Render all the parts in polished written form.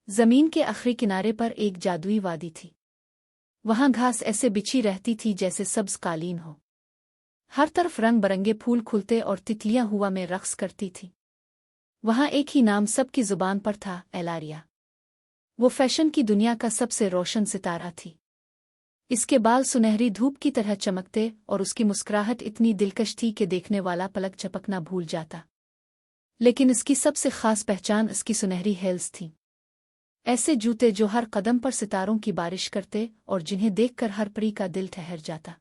जमीन के आखिरी किनारे पर एक जादुई वादी थी। वहां घास ऐसे बिछी रहती थी जैसे सब्ज कालीन हो। हर तरफ रंग बरंगे फूल खुलते और तितलियां हुआ में रक्स करती थीं। वहां एक ही नाम सबकी जुबान पर था, एलारिया। वो फैशन की दुनिया का सबसे रोशन सितारा थी। इसके बाल सुनहरी धूप की तरह चमकते और उसकी मुस्कुराहट इतनी दिलकश थी कि देखने वाला पलक झपकना भूल जाता। लेकिन इसकी सबसे खास पहचान इसकी सुनहरी हेल्स थी। ऐसे जूते जो हर कदम पर सितारों की बारिश करते और जिन्हें देखकर हर परी का दिल ठहर जाता।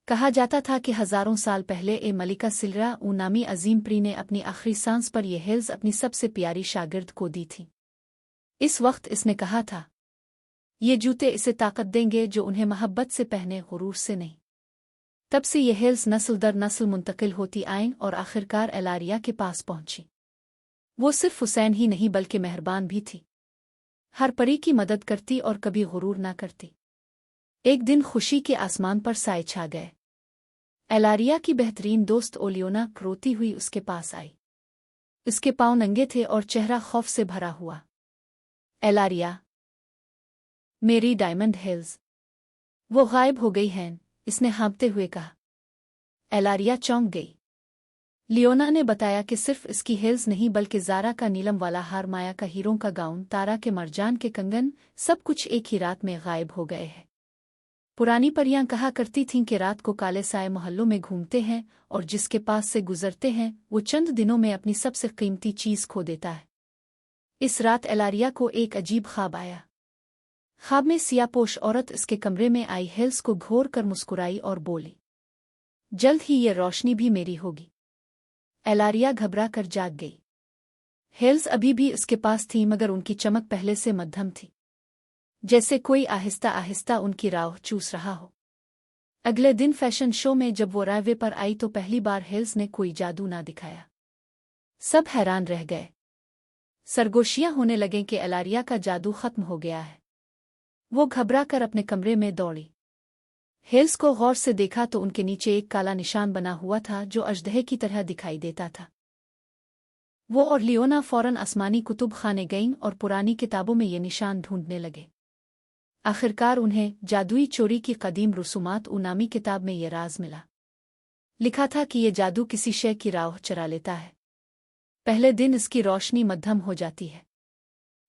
कहा जाता था कि हजारों साल पहले मलिका सिल्रा नामी अजीम परी ने अपनी आखिरी सांस पर ये हेल्स अपनी सबसे प्यारी शागिर्द को दी थी। इस वक्त इसने कहा था, ये जूते इसे ताकत देंगे जो उन्हें मोहब्बत से पहने, गुरूर से नहीं। तब से ये हेल्स नस्ल दर नस्ल मुंतकिल होती आईं और आखिरकार एलारिया के पास पहुंची। वो सिर्फ हुसैन ही नहीं बल्कि मेहरबान भी थी। हर परी की मदद करती और कभी गुरूर ना करती। एक दिन खुशी के आसमान पर साए छा गए। एलारिया की बेहतरीन दोस्त ओलियोना रोती हुई उसके पास आई। उसके पांव नंगे थे और चेहरा खौफ से भरा हुआ। एलारिया, मेरी डायमंड हिल्स, वो गायब हो गई हैं, इसने हाँफते हुए कहा। एलारिया चौंक गई। लियोना ने बताया कि सिर्फ इसकी हिल्स नहीं बल्कि ज़ारा का नीलम वाला हार, माया का हीरों का गाउन, तारा के मरजान के कंगन, सब कुछ एक ही रात में गायब हो गए हैं। पुरानी परियां कहा करती थीं कि रात को काले साए मोहल्लों में घूमते हैं और जिसके पास से गुजरते हैं वो चंद दिनों में अपनी सबसे कीमती चीज़ खो देता है। इस रात एलारिया को एक अजीब ख्वाब आया। ख्वाब में सियापोश औरत इसके कमरे में आई, हिल्स को घोर कर मुस्कुराई और बोली, जल्द ही ये रोशनी भी मेरी होगी। एलारिया घबरा कर जाग गई। हिल्स अभी भी उसके पास थी मगर उनकी चमक पहले से मध्यम थी, जैसे कोई आहिस्ता आहिस्ता उनकी राह चूस रहा हो। अगले दिन फैशन शो में जब वो राहवे पर आई तो पहली बार हिल्स ने कोई जादू ना दिखाया। सब हैरान रह गए। सरगोशियां होने लगें कि एलारिया का जादू खत्म हो गया है। वो घबरा कर अपने कमरे में दौड़ी। हिल्स को गौर से देखा तो उनके नीचे एक काला निशान बना हुआ था जो अजदहे की तरह दिखाई देता था। वो और लियोना फौरन आसमानी कुतुब खाने गईं और पुरानी किताबों में ये निशान ढूंढने लगे। आखिरकार उन्हें जादुई चोरी की कदीम रसूमात नामी किताब में ये राज मिला। लिखा था कि ये जादू किसी शय की राह चरा लेता है। पहले दिन इसकी रोशनी मध्यम हो जाती है,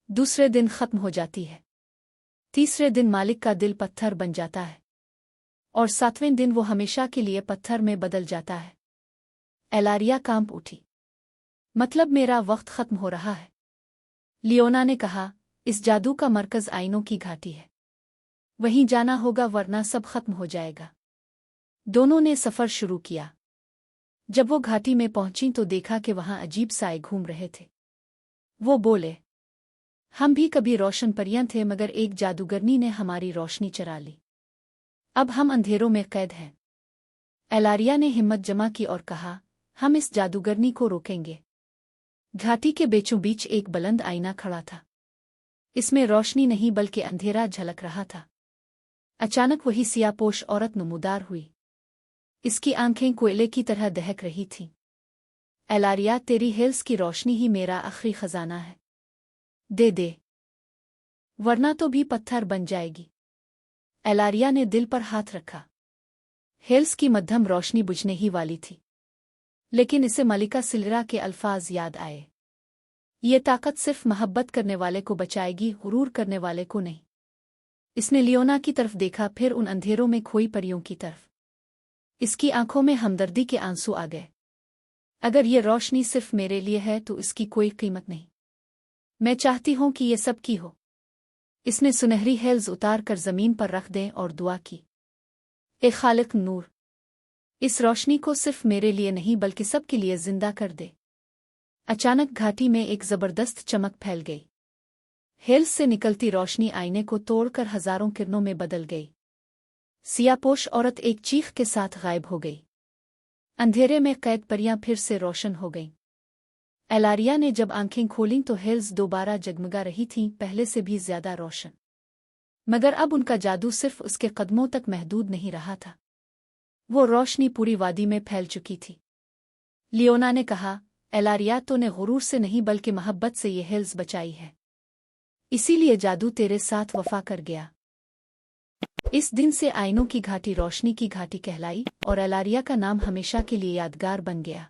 दूसरे दिन खत्म हो जाती है, तीसरे दिन मालिक का दिल पत्थर बन जाता है और सातवें दिन वो हमेशा के लिए पत्थर में बदल जाता है। एलारिया कांप उठी। मतलब मेरा वक्त खत्म हो रहा है। लियोना ने कहा, इस जादू का मरकज आइनों की घाटी है, वहीं जाना होगा वरना सब खत्म हो जाएगा। दोनों ने सफर शुरू किया। जब वो घाटी में पहुंची तो देखा कि वहां अजीब साए घूम रहे थे। वो बोले, हम भी कभी रोशन परियां थे मगर एक जादूगरनी ने हमारी रोशनी चरा ली। अब हम अंधेरों में कैद हैं। एलारिया ने हिम्मत जमा की और कहा, हम इस जादूगरनी को रोकेंगे। घाटी के बीचों बीच एक बुलंद आईना खड़ा था। इसमें रोशनी नहीं बल्कि अंधेरा झलक रहा था। अचानक वही सियापोश औरत नमूदार हुई। इसकी आंखें कोयले की तरह दहक रही थीं। एलारिया, तेरी हिल्स की रोशनी ही मेरा आखिरी खजाना है। दे दे, वरना तो भी पत्थर बन जाएगी। एलारिया ने दिल पर हाथ रखा। हिल्स की मध्यम रोशनी बुझने ही वाली थी, लेकिन इसे मलिका सिल्रा के अल्फाज याद आए, ये ताकत सिर्फ मोहब्बत करने वाले को बचाएगी, गुरूर करने वाले को नहीं। इसने लियोना की तरफ देखा, फिर उन अंधेरों में खोई परियों की तरफ। इसकी आंखों में हमदर्दी के आंसू आ गए। अगर ये रोशनी सिर्फ मेरे लिए है तो इसकी कोई कीमत नहीं। मैं चाहती हूं कि ये सब की हो। इसने सुनहरी हेल्स उतार कर जमीन पर रख दें और दुआ की, ए खालिक नूर, इस रोशनी को सिर्फ मेरे लिए नहीं बल्कि सबके लिए जिंदा कर दे। अचानक घाटी में एक जबरदस्त चमक फैल गई। हेल्स से निकलती रोशनी आईने को तोड़कर हजारों किरणों में बदल गई। सियापोश औरत एक चीख के साथ गायब हो गई। अंधेरे में कैद परियां फिर से रोशन हो गईं। एलारिया ने जब आंखें खोलीं तो हिल्स दोबारा जगमगा रही थीं, पहले से भी ज्यादा रोशन। मगर अब उनका जादू सिर्फ उसके कदमों तक महदूद नहीं रहा था। वो रोशनी पूरी वादी में फैल चुकी थी। लियोना ने कहा, एलारिया, तो ने गुरूर से नहीं बल्कि मोहब्बत से ये हिल्स बचाई है। इसीलिए जादू तेरे साथ वफा कर गया। इस दिन से आइनों की घाटी रोशनी की घाटी कहलाई और एलारिया का नाम हमेशा के लिए यादगार बन गया।